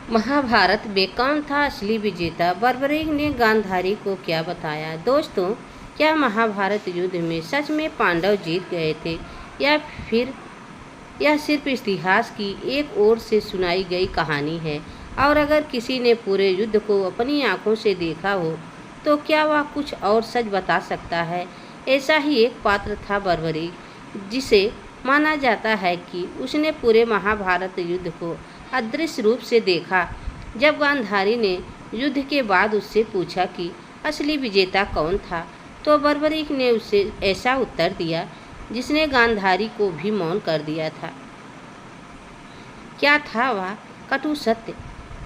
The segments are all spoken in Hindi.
महाभारत में कौन था असली विजेता? बर्बरीक ने गांधारी को क्या बताया? दोस्तों, क्या महाभारत युद्ध में सच में पांडव जीत गए थे या फिर यह सिर्फ इतिहास की एक ओर से सुनाई गई कहानी है? और अगर किसी ने पूरे युद्ध को अपनी आंखों से देखा हो तो क्या वह कुछ और सच बता सकता है? ऐसा ही एक पात्र था बर्बरीक, जिसे माना जाता है कि उसने पूरे महाभारत युद्ध को अदृश्य रूप से देखा। जब गांधारी ने युद्ध के बाद उससे पूछा कि असली विजेता कौन था, तो बर्बरीक ने उसे ऐसा उत्तर दिया जिसने गांधारी को भी मौन कर दिया था। क्या था वह कटु सत्य?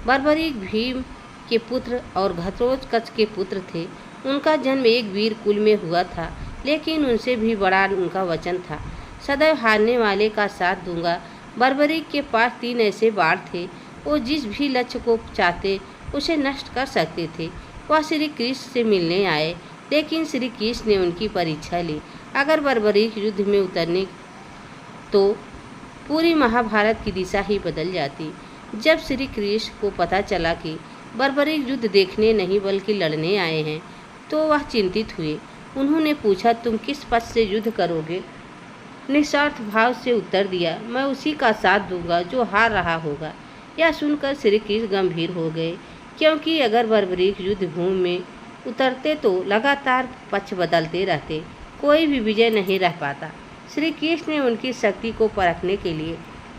बर्बरीक भीम के पुत्र और घटोत्कच के पुत्र थे। उनका जन्म एक वीर कुल में हुआ था, लेकिन उनसे भी बड़ा उनका वचन था, सदैव हारने वाले का साथ दूंगा। बर्बरीक के पास 3 ऐसे बाण थे, वो जिस भी लक्ष्य को चाहते उसे नष्ट कर सकते थे। वह श्री कृष्ण से मिलने आए, लेकिन श्री कृष्ण ने उनकी परीक्षा ली। अगर बर्बरीक युद्ध में उतरने तो पूरी महाभारत की दिशा ही बदल जाती। जब श्री कृष्ण को पता चला कि बर्बरीक युद्ध देखने नहीं बल्कि लड़ने आए हैं, तो वह चिंतित हुए। उन्होंने पूछा, तुम किस पद से युद्ध करोगे? निस्वार्थ भाव से उत्तर दिया, मैं उसी का साथ दूंगा जो हार रहा होगा। यह सुनकर श्री कृष्ण गंभीर हो गए, क्योंकि अगर बर्बरीक युद्ध भूमि में उतरते तो लगातार पक्ष बदलते रहते, कोई भी विजय नहीं रह पाता। श्री कृष्ण ने उनकी शक्ति को परखने के लिए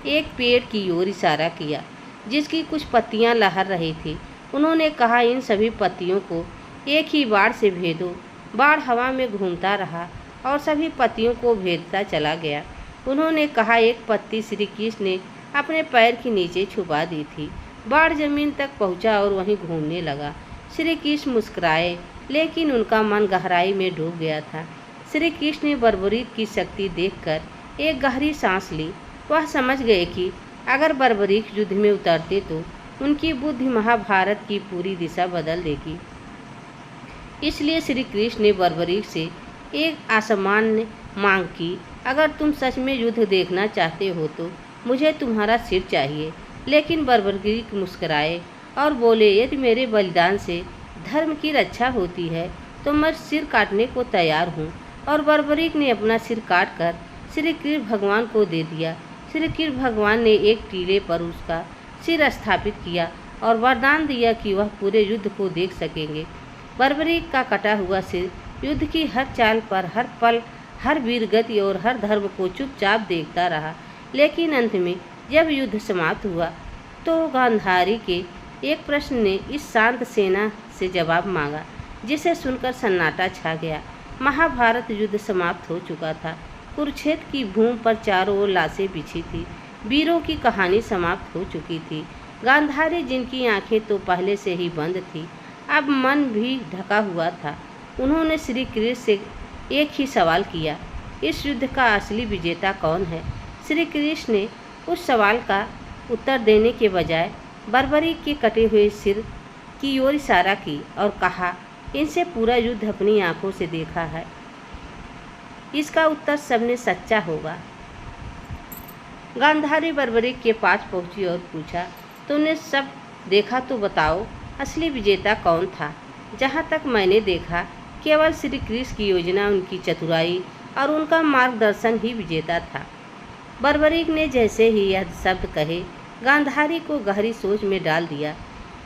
एक पेड़ की ओर इशारा किया, जिसकी कुछ पत्तियां लहर रही थी। उन्होंने कहा, इन सभी पत्तियों को एक ही बाण से भेदो। बाण हवा में घूमता रहा और सभी पत्तियों को भेदता चला गया। उन्होंने कहा, एक पत्ती श्री कृष्ण ने अपने पैर के नीचे छुपा दी थी। बाण जमीन तक पहुंचा और वहीं घूमने लगा। श्री कृष्ण मुस्कुराए, लेकिन उनका मन गहराई में डूब गया था। श्री कृष्ण ने बर्बरीक की शक्ति देखकर एक गहरी सांस ली। वह समझ गए कि अगर बर्बरीक युद्ध में उतरते तो उनकी बुद्धि महाभारत की पूरी दिशा बदल देगी। इसलिए श्री कृष्ण ने बर्बरीक से एक असामान्य मांग की, अगर तुम सच में युद्ध देखना चाहते हो तो मुझे तुम्हारा सिर चाहिए। लेकिन बर्बरीक मुस्कुराए और बोले, यदि मेरे बलिदान से धर्म की रक्षा होती है तो मैं सिर काटने को तैयार हूँ। और बर्बरीक ने अपना सिर काटकर श्री कृष्ण भगवान को दे दिया। श्री कृष्ण भगवान ने एक टीले पर उसका सिर स्थापित किया और वरदान दिया कि वह पूरे युद्ध को देख सकेंगे। बर्बरीक का कटा हुआ सिर युद्ध की हर चाल पर, हर पल, हर वीर गति और हर धर्म को चुपचाप देखता रहा। लेकिन अंत में जब युद्ध समाप्त हुआ तो गांधारी के एक प्रश्न ने इस शांत सेना से जवाब मांगा, जिसे सुनकर सन्नाटा छा गया। महाभारत युद्ध समाप्त हो चुका था। कुरुक्षेत्र की भूमि पर चारों ओर लाशें बिछी थी। वीरों की कहानी समाप्त हो चुकी थी। गांधारी, जिनकी आंखें तो पहले से ही बंद थी, अब मन भी ढका हुआ था। उन्होंने श्री कृष्ण से एक ही सवाल किया, इस युद्ध का असली विजेता कौन है? श्री कृष्ण ने उस सवाल का उत्तर देने के बजाय बर्बरीक के कटे हुए सिर की ओर इशारा की और कहा, इनसे पूरा युद्ध अपनी आंखों से देखा है। इसका उत्तर सबने सच्चा होगा। गांधारी बर्बरीक के पास पहुंची और पूछा, तुमने सब देखा तो बताओ, असली विजेता कौन था? जहाँ तक मैंने देखा, केवल श्री कृष्ण की योजना, उनकी चतुराई और उनका मार्गदर्शन ही विजेता था। बर्बरीक ने जैसे ही यह शब्द कहे, गांधारी को गहरी सोच में डाल दिया।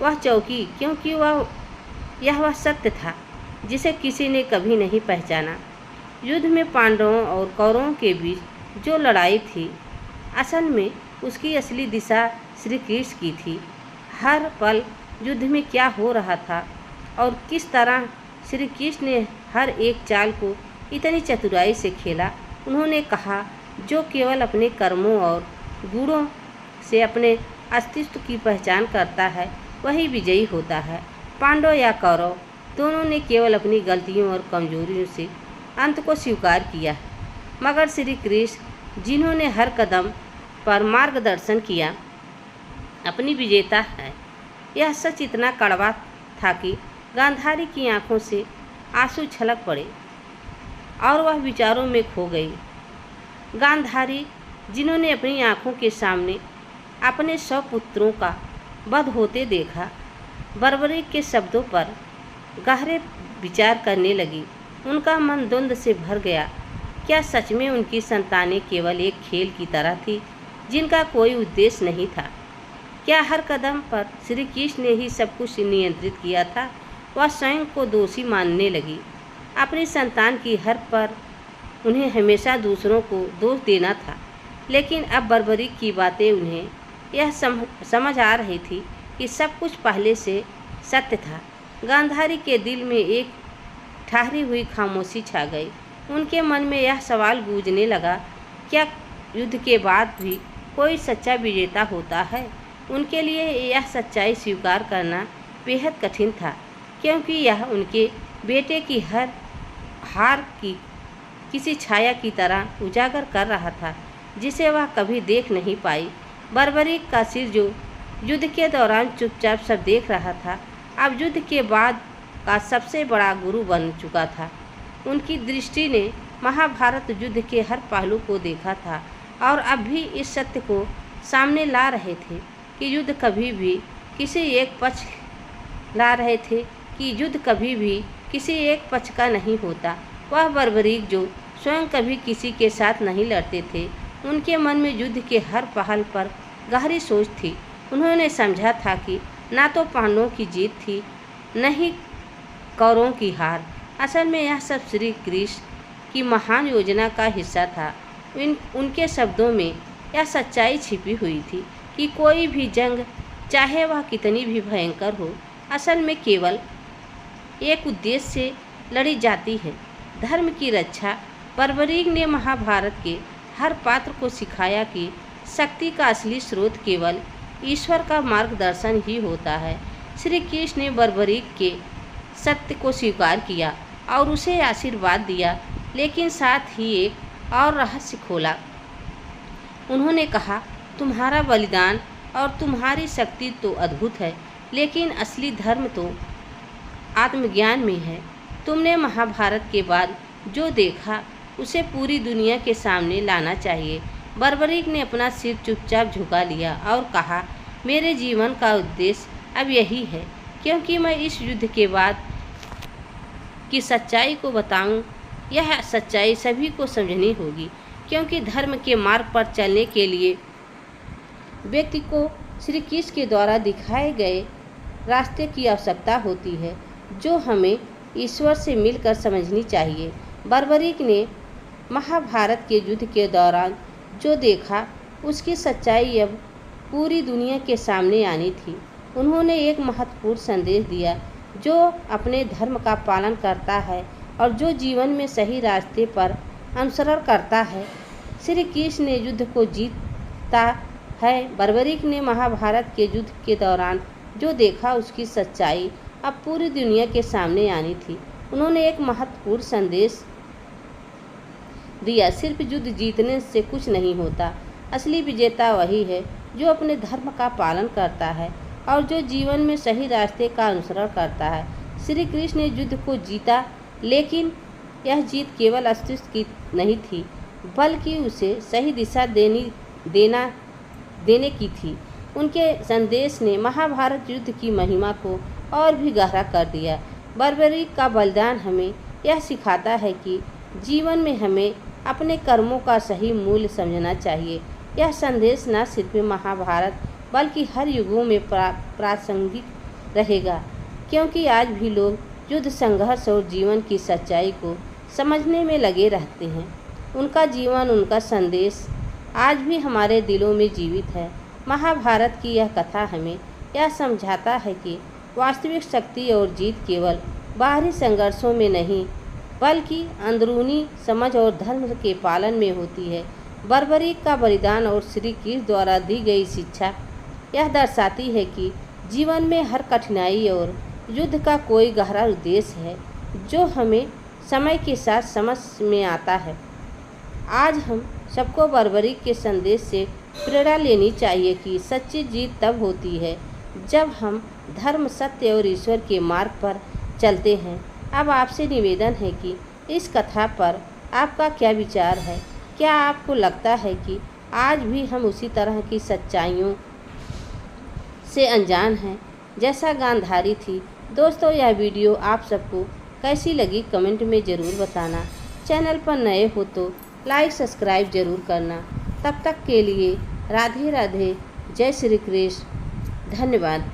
वह चौंकी, क्योंकि वह सत्य था जिसे किसी ने कभी नहीं पहचाना। युद्ध में पांडवों और कौरवों के बीच जो लड़ाई थी, असल में उसकी असली दिशा श्री कृष्ण की थी। हर पल युद्ध में क्या हो रहा था और किस तरह श्री कृष्ण ने हर एक चाल को इतनी चतुराई से खेला। उन्होंने कहा, जो केवल अपने कर्मों और गुणों से अपने अस्तित्व की पहचान करता है वही विजयी होता है। पांडव या कौरव दोनों ने केवल अपनी गलतियों और कमजोरियों से अंत को स्वीकार किया, मगर श्री कृष्ण, जिन्होंने हर कदम पर मार्गदर्शन किया, अपनी विजेता है। यह सच इतना कड़वा था कि गांधारी की आंखों से आंसू छलक पड़े और वह विचारों में खो गई। गांधारी, जिन्होंने अपनी आंखों के सामने अपने 100 पुत्रों का बंद होते देखा। बर्बरीक के शब्दों पर गहरे विचार करने लगी। उनका मन द्वंद्व से भर गया। क्या सच में उनकी संतानें केवल एक खेल की तरह थी जिनका कोई उद्देश्य नहीं था? क्या हर कदम पर श्री कृष्ण ने ही सब कुछ नियंत्रित किया था? वह स्वयं को दोषी मानने लगी। अपनी संतान की हर पर उन्हें हमेशा दूसरों को दोष देना था। लेकिन अब बर्बरीक की बातें उन्हें यह समझ आ रही थी कि सब कुछ पहले से सत्य था। गांधारी के दिल में एक ठहरी हुई खामोशी छा गई। उनके मन में यह सवाल गूंजने लगा, क्या युद्ध के बाद भी कोई सच्चा विजेता होता है? उनके लिए यह सच्चाई स्वीकार करना बेहद कठिन था, क्योंकि यह उनके बेटे की हर हार की किसी छाया की तरह उजागर कर रहा था जिसे वह कभी देख नहीं पाई। बर्बरीक का सिर, जो युद्ध के दौरान चुपचाप सब देख रहा था, अब युद्ध के बाद का सबसे बड़ा गुरु बन चुका था। उनकी दृष्टि ने महाभारत युद्ध के हर पहलू को देखा था और अब भी इस सत्य को सामने ला रहे थे कि युद्ध कभी भी किसी एक पक्ष का नहीं होता। वह बर्बरीक जो स्वयं कभी किसी के साथ नहीं लड़ते थे, उनके मन में युद्ध के हर पहल पर गहरी सोच थी। उन्होंने समझा था कि ना तो पांडवों की जीत थी, न ही कौरवों की हार। असल में यह सब श्री कृष्ण की महान योजना का हिस्सा था। उनके शब्दों में यह सच्चाई छिपी हुई थी कि कोई भी जंग, चाहे वह कितनी भी भयंकर हो, असल में केवल एक उद्देश्य से लड़ी जाती है, धर्म की रक्षा। बर्बरीक ने महाभारत के हर पात्र को सिखाया कि शक्ति का असली स्रोत केवल ईश्वर का मार्गदर्शन ही होता है। श्री कृष्ण ने बर्बरीक के सत्य को स्वीकार किया और उसे आशीर्वाद दिया, लेकिन साथ ही एक और रहस्य खोला। उन्होंने कहा, तुम्हारा बलिदान और तुम्हारी शक्ति तो अद्भुत है, लेकिन असली धर्म तो आत्मज्ञान में है। तुमने महाभारत के बाद जो देखा उसे पूरी दुनिया के सामने लाना चाहिए। बर्बरीक ने अपना सिर चुपचाप झुका लिया और कहा, मेरे जीवन का उद्देश्य अब यही है, क्योंकि मैं इस युद्ध के बाद की सच्चाई को बताऊं। यह सच्चाई सभी को समझनी होगी, क्योंकि धर्म के मार्ग पर चलने के लिए व्यक्ति को श्री कृष्ण के द्वारा दिखाए गए रास्ते की आवश्यकता होती है, जो हमें ईश्वर से मिलकर समझनी चाहिए। बर्बरीक ने महाभारत के युद्ध के दौरान जो देखा उसकी सच्चाई अब पूरी दुनिया के सामने आनी थी। उन्होंने एक महत्वपूर्ण संदेश दिया, जो अपने धर्म का पालन करता है और जो जीवन में सही रास्ते पर अनुसरण करता है, श्री कृष्ण ने युद्ध को जीता है। बर्बरीक ने महाभारत के युद्ध के दौरान जो देखा उसकी सच्चाई अब पूरी दुनिया के सामने आनी थी। उन्होंने एक महत्वपूर्ण संदेश दिया, सिर्फ युद्ध जीतने से कुछ नहीं होता। असली विजेता वही है जो अपने धर्म का पालन करता है और जो जीवन में सही रास्ते का अनुसरण करता है। श्री कृष्ण ने युद्ध को जीता, लेकिन यह जीत केवल अस्तित्व की नहीं थी, बल्कि उसे सही दिशा देने की थी। उनके संदेश ने महाभारत युद्ध की महिमा को और भी गहरा कर दिया। बर्बरीक का बलिदान हमें यह सिखाता है कि जीवन में हमें अपने कर्मों का सही मूल्य समझना चाहिए। यह संदेश न सिर्फ महाभारत बल्कि हर युगों में प्रासंगिक रहेगा, क्योंकि आज भी लोग युद्ध, संघर्ष और जीवन की सच्चाई को समझने में लगे रहते हैं। उनका जीवन, उनका संदेश आज भी हमारे दिलों में जीवित है। महाभारत की यह कथा हमें यह समझाता है कि वास्तविक शक्ति और जीत केवल बाहरी संघर्षों में नहीं, बल्कि अंदरूनी समझ और धर्म के पालन में होती है। बर्बरीक का बलिदान और श्री कृष्ण द्वारा दी गई शिक्षा यह दर्शाती है कि जीवन में हर कठिनाई और युद्ध का कोई गहरा उद्देश्य है, जो हमें समय के साथ समझ में आता है। आज हम सबको बर्बरीक के संदेश से प्रेरणा लेनी चाहिए कि सच्ची जीत तब होती है जब हम धर्म, सत्य और ईश्वर के मार्ग पर चलते हैं। अब आपसे निवेदन है कि इस कथा पर आपका क्या विचार है? क्या आपको लगता है कि आज भी हम उसी तरह की सच्चाइयों से अनजान हैं, जैसा गांधारी थी। दोस्तों, यह वीडियो आप सबको कैसी लगी कमेंट में ज़रूर बताना। चैनल पर नए हो तो लाइक सब्सक्राइब ज़रूर करना। तब तक के लिए राधे राधे, जय श्री कृष्ण, धन्यवाद।